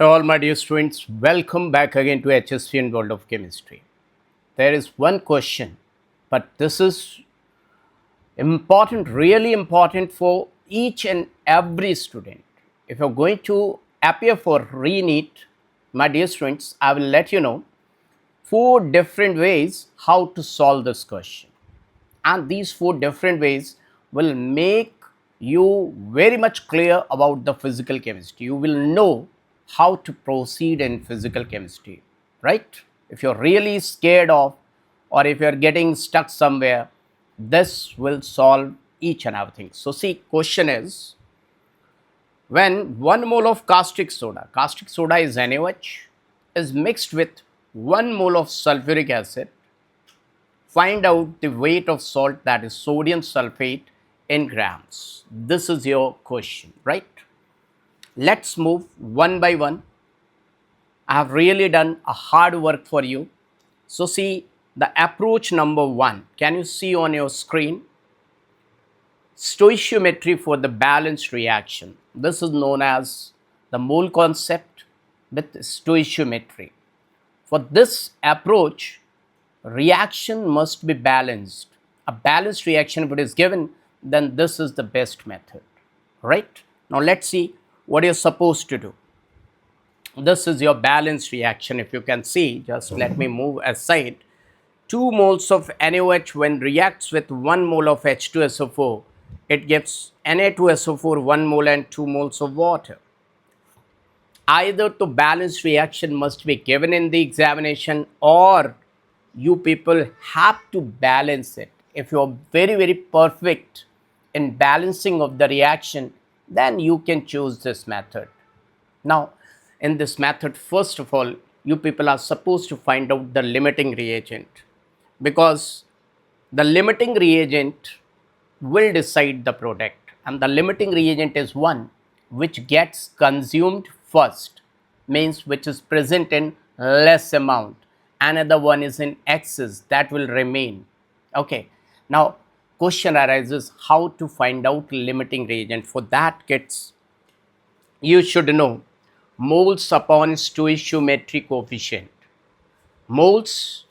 All my dear students, welcome back again to H.S.P and World of Chemistry. There is one question, but this is important, really important for each and every student. If you're going to appear for RE-NEET, my dear students, I will let you know 4 different ways how to solve this question. And these 4 different ways will make you very much clear about the physical chemistry. You will know how to proceed in physical chemistry, right? If you're really scared of, or if you're getting stuck somewhere, this will solve each and everything. So see, question is, when 1 mole of caustic soda is NaOH, is mixed with 1 mole of sulfuric acid, find out the weight of salt, that is sodium sulfate, in grams. This is your question, right? Let's move one by one. I have really done a hard work for you. So see the approach number 1. Can you see on your screen? Stoichiometry for the balanced reaction. This is known as the mole concept with stoichiometry. For this approach, reaction must be balanced. A balanced reaction, if it is given, then this is the best method, right? Now let's see what you're supposed to do. This is your balanced reaction. If you can see, just let me move aside. 2 moles of NaOH when reacts with 1 mole of H2SO4, it gives Na2SO4 1 mole and 2 moles of water. Either the balanced reaction must be given in the examination, or you people have to balance it. If you are very perfect in balancing of the reaction, then you can choose this method. Now in this method, first of all, you people are supposed to find out the limiting reagent, because the limiting reagent will decide the product, and the limiting reagent is one which gets consumed first, means which is present in less amount. Another one is in excess, that will remain. Okay, now question arises how to find out limiting reagent. For that, kids, you should know moles upon stoichiometry coefficient. Moles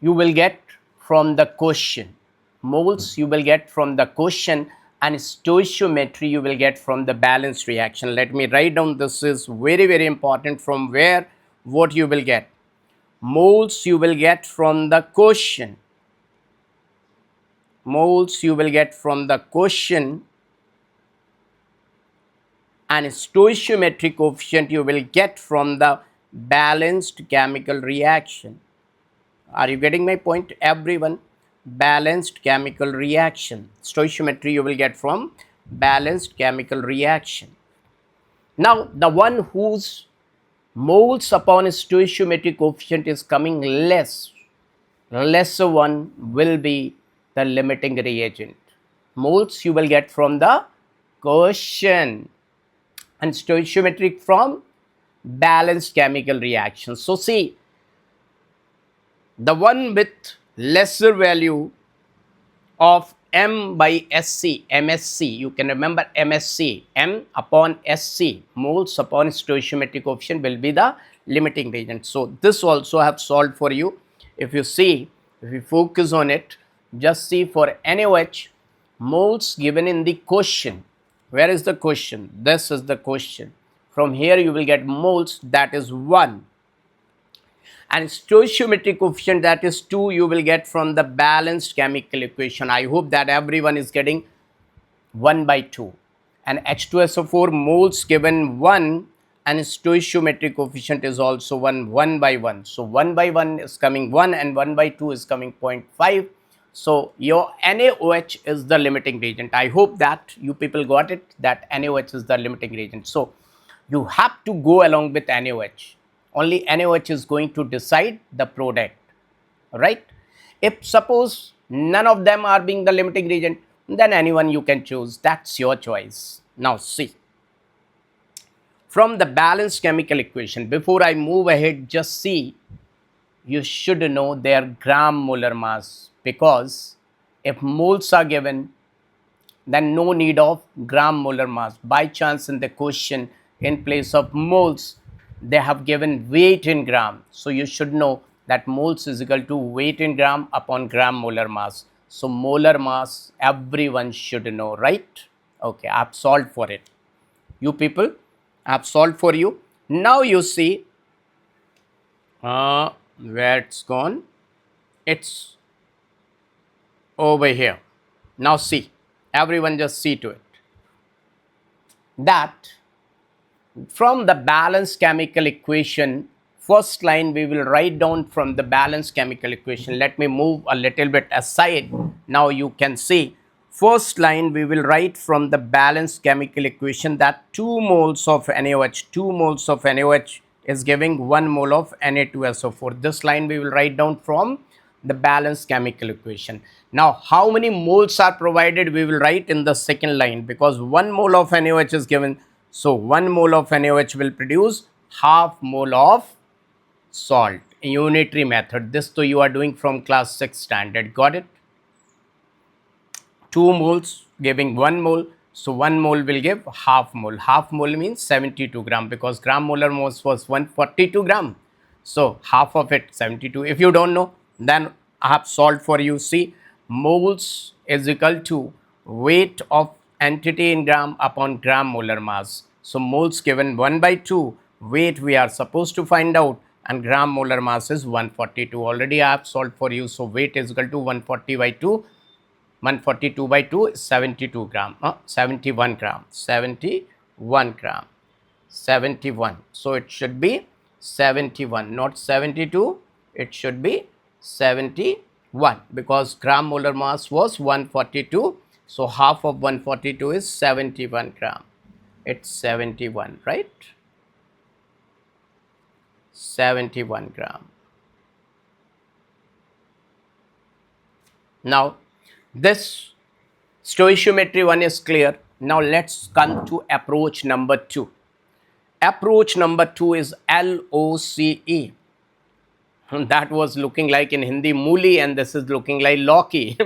you will get from the question. Moles you will get from the question, and stoichiometry you will get from the balanced reaction. Let me write down, this is very important, from where what you will get. Moles you will get from the question. Moles you will get from the question, and stoichiometric coefficient you will get from the balanced chemical reaction. Are you getting my point, everyone? Balanced chemical reaction. Stoichiometry you will get from balanced chemical reaction. Now the one whose moles upon stoichiometric coefficient is coming lesser one will be the limiting reagent. Moles you will get from the question, and stoichiometric from balanced chemical reaction. So see, the one with lesser value of M by SC, MSC, you can remember MSC, M upon SC, moles upon stoichiometric coefficient, will be the limiting reagent. So this also I have solved for you. If you see, if you focus on it, just see for NaOH, moles given in the question. Where is the question? This is the question. From here you will get moles, that is 1. And stoichiometric coefficient, that is 2, you will get from the balanced chemical equation. I hope that everyone is getting 1 by 2. And H2SO4 moles given 1, and stoichiometric coefficient is also 1 by 1. So 1 by 1 is coming 1, and 1 by 2 is coming 0.5. So your NaOH is the limiting reagent. I hope that you people got it, that NaOH is the limiting reagent. So you have to go along with NaOH. Only NaOH is going to decide the product, right? If suppose none of them are being the limiting reagent, then anyone you can choose, that's your choice. Now see, from the balanced chemical equation, before I move ahead, just see, you should know their gram molar mass, because if moles are given, then no need of gram molar mass. By chance in the question in place of moles, they have given weight in gram. So you should know that moles is equal to weight in gram upon gram molar mass. So molar mass, everyone should know, right? Okay, I've solved for it. You people, I've solved for you. Now you see where it's gone. It's over here. Now see, everyone just see to it that from the balanced chemical equation, first line we will write down from the balanced chemical equation. Let me move a little bit aside. Now you can see first line we will write from the balanced chemical equation that 2 moles of NaOH, 2 moles of NaOH is giving 1 mole of Na2SO4. This line we will write down from the balanced chemical equation. Now how many moles are provided we will write in the second line, because 1 mole of NaOH is given. So 1 mole of NaOH will produce half mole of salt. Unitary method. This though you are doing from class 6 standard. Got it? 2 moles giving 1 mole. So 1 mole will give half mole. Half mole means 72 gram, because gram molar mass was 142 gram. So half of it 72. If you don't know, then I have solved for you. See, moles is equal to weight of entity in gram upon gram molar mass. So moles given 1 by 2, weight we are supposed to find out, and gram molar mass is 142. Already I have solved for you. So weight is equal to 140 by 2. 142 by 2 is 72 gram, 71 gram, 71 gram, 71. So it should be 71, not 72. It should be 71, because gram molar mass was 142. So half of 142 is 71 gram. It's 71, right? 71 gram. Now this stoichiometry one is clear. Now let's come to approach number 2. Approach number 2 is LOCE. That was looking like in Hindi Muli, and this is looking like Loki.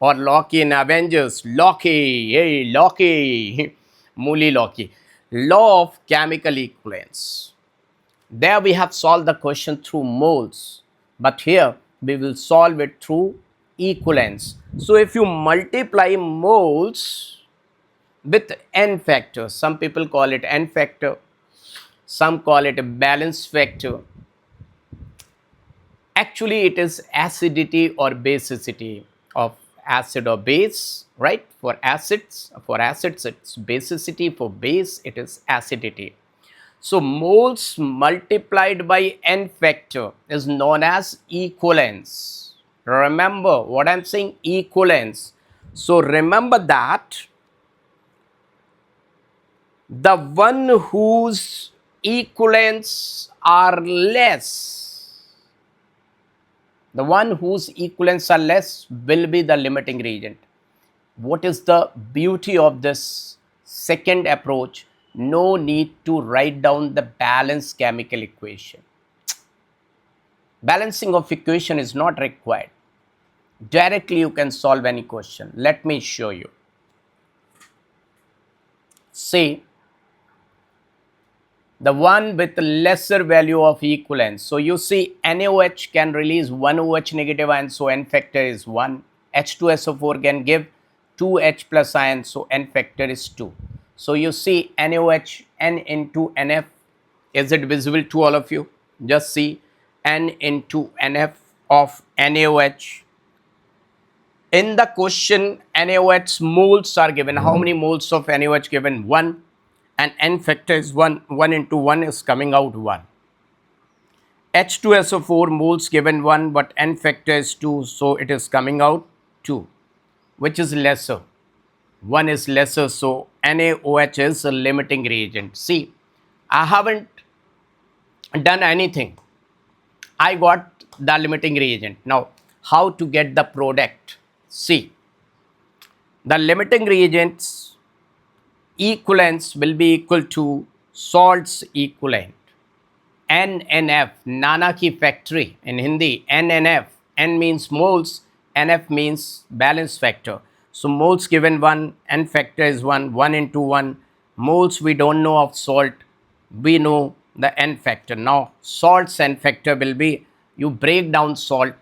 Or Loki in Avengers. Loki, hey Loki. Muli Loki. Law of chemical equivalence. There we have solved the question through moles, but here we will solve it through equivalence. So if you multiply moles with n factor, some people call it n factor, some call it a balance factor. Actually it is acidity or basicity of acid or base, right? For acids it's basicity, for base it is acidity. So moles multiplied by n factor is known as equivalence. Remember what I'm saying, equivalence. So remember that the one whose equivalents are less, the one whose equivalents are less will be the limiting reagent. What is the beauty of this second approach? No need to write down the balanced chemical equation. Balancing of equation is not required. Directly you can solve any question. Let me show you. Say the one with lesser value of equivalence. So you see NaOH can release 1 OH negative ion, so N factor is 1. H2SO4 can give 2 H plus ion, so N factor is 2. So you see NaOH, N into NF. Is it visible to all of you? Just see N into NF of NaOH. In the question, NaOH moles are given. How many moles of NaOH given? 1. And N factor is 1. 1 into 1 is coming out 1. H2SO4 moles given 1, but N factor is 2. So it is coming out 2. Which is lesser? 1 is lesser. So NaOH is a limiting reagent. See, I haven't done anything. I got the limiting reagent. Now, how to get the product? See, the limiting reagents equivalence will be equal to salts equivalent. NNF, Nana ki factory in Hindi, NNF. N means moles, NF means balance factor. So moles given 1, N factor is 1, 1 into 1 Moles we don't know of salt, we know the n factor. Now salt's n factor will be, you break down salt,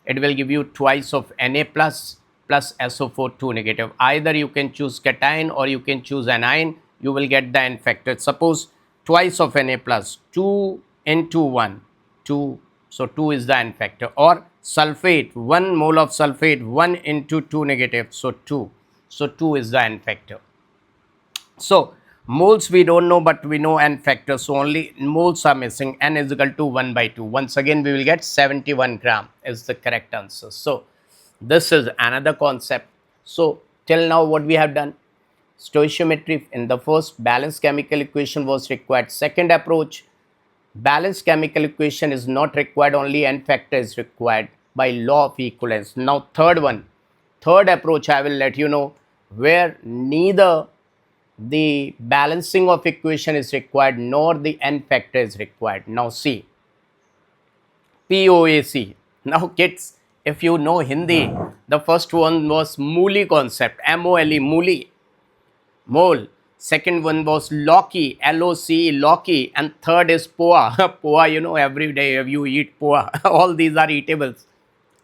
it will give you twice of Na plus SO4 2 negative. Either you can choose cation or you can choose anion, you will get the n factor. Suppose twice of Na plus, 2 into 1, 2, so 2 is the n factor. Or sulfate, 1 mole of sulfate, 1 into 2 negative, so 2, so 2 is the n factor. So moles we don't know, but we know n factors, so only moles are missing. N is equal to 1 by 2. Once again we will get 71 gram is the correct answer. So this is another concept. So till now what we have done, stoichiometry in the first, balanced chemical equation was required. Second approach, balanced chemical equation is not required, only n factor is required by law of equivalence. Now third one, third approach I will let you know, where neither the balancing of equation is required nor the n factor is required. Now see, POAC. Now kids, if you know Hindi, the first one was Muli concept, MOLE, Muli, mole. Second one was Loki, LOC, Loki, and third is Poa. Poa, you know, every day you eat Poa. All these are eatables.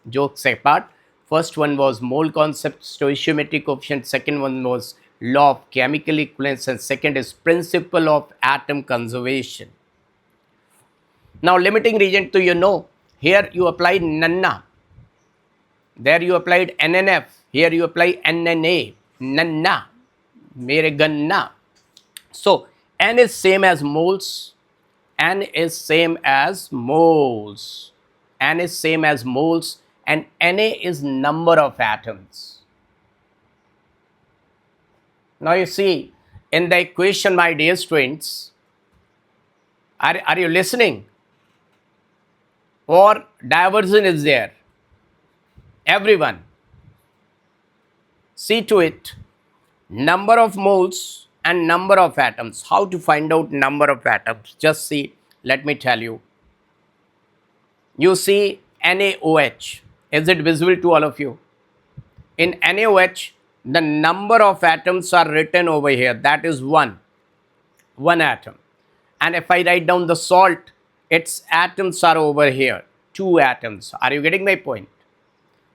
Jokes apart. First one was mole concept, stoichiometric coefficient. Second one was law of chemical equivalence, and second is principle of atom conservation. Now limiting reagent, to you know, here you applied nanna, there you applied NNF, here you apply NNA, nanna, mere ganna. So N is same as moles, N is same as moles, N is same as moles, and Na is number of atoms. Now you see, in the equation, my dear students, are you listening? Or diversion is there? Everyone, see to it. Number of moles and number of atoms. How to find out number of atoms? Just see, let me tell you. You see NaOH. Is it visible to all of you? In NaOH, the number of atoms are written over here. That is one atom. And if I write down the salt, its atoms are over here, 2 atoms. Are you getting my point?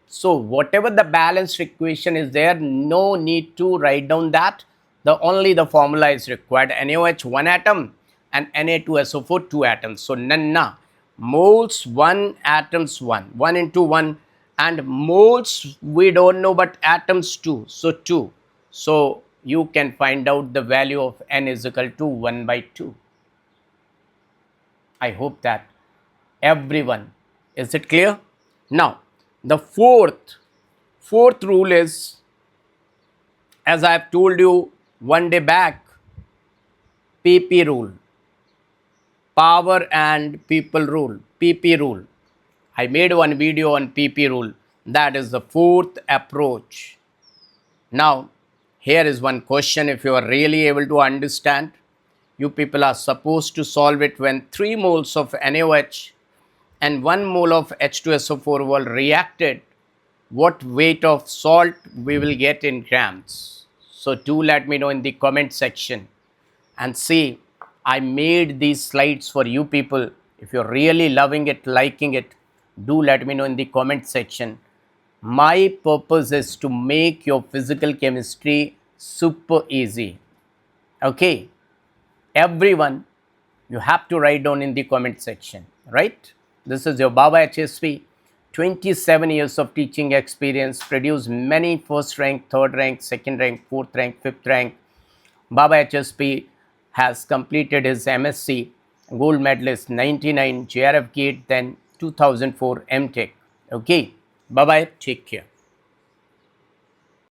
So whatever the balanced equation is there, no need to write down that. Only the formula is required. NaOH 1 atom and Na2SO4 2 atoms. So nanna, moles 1, atoms 1 into 1, and moles we don't know, but atoms 2, so 2. So you can find out the value of N is equal to 1 by 2. I hope that everyone, is it clear? Now the fourth rule is, as I have told you one day back, PP rule, power and people rule, PP rule. I made one video on PP rule. That is the fourth approach. Now here is one question, if you are really able to understand. You people are supposed to solve it when 3 moles of NaOH and 1 mole of H2SO4 were reacted. What weight of salt we will get in grams? So do let me know in the comment section. And see, I made these slides for you people. If you're really loving it, liking it, do let me know in the comment section. My purpose is to make your physical chemistry super easy. Okay, everyone, you have to write down in the comment section, right? This is your Baba H.S.P. 27 years of teaching experience, produced many first rank, third rank, second rank, fourth rank, fifth rank. Baba H.S.P. has completed his MSc, gold medalist 99, JRF Gate, then 2004 MTech. Okay, bye bye, take care.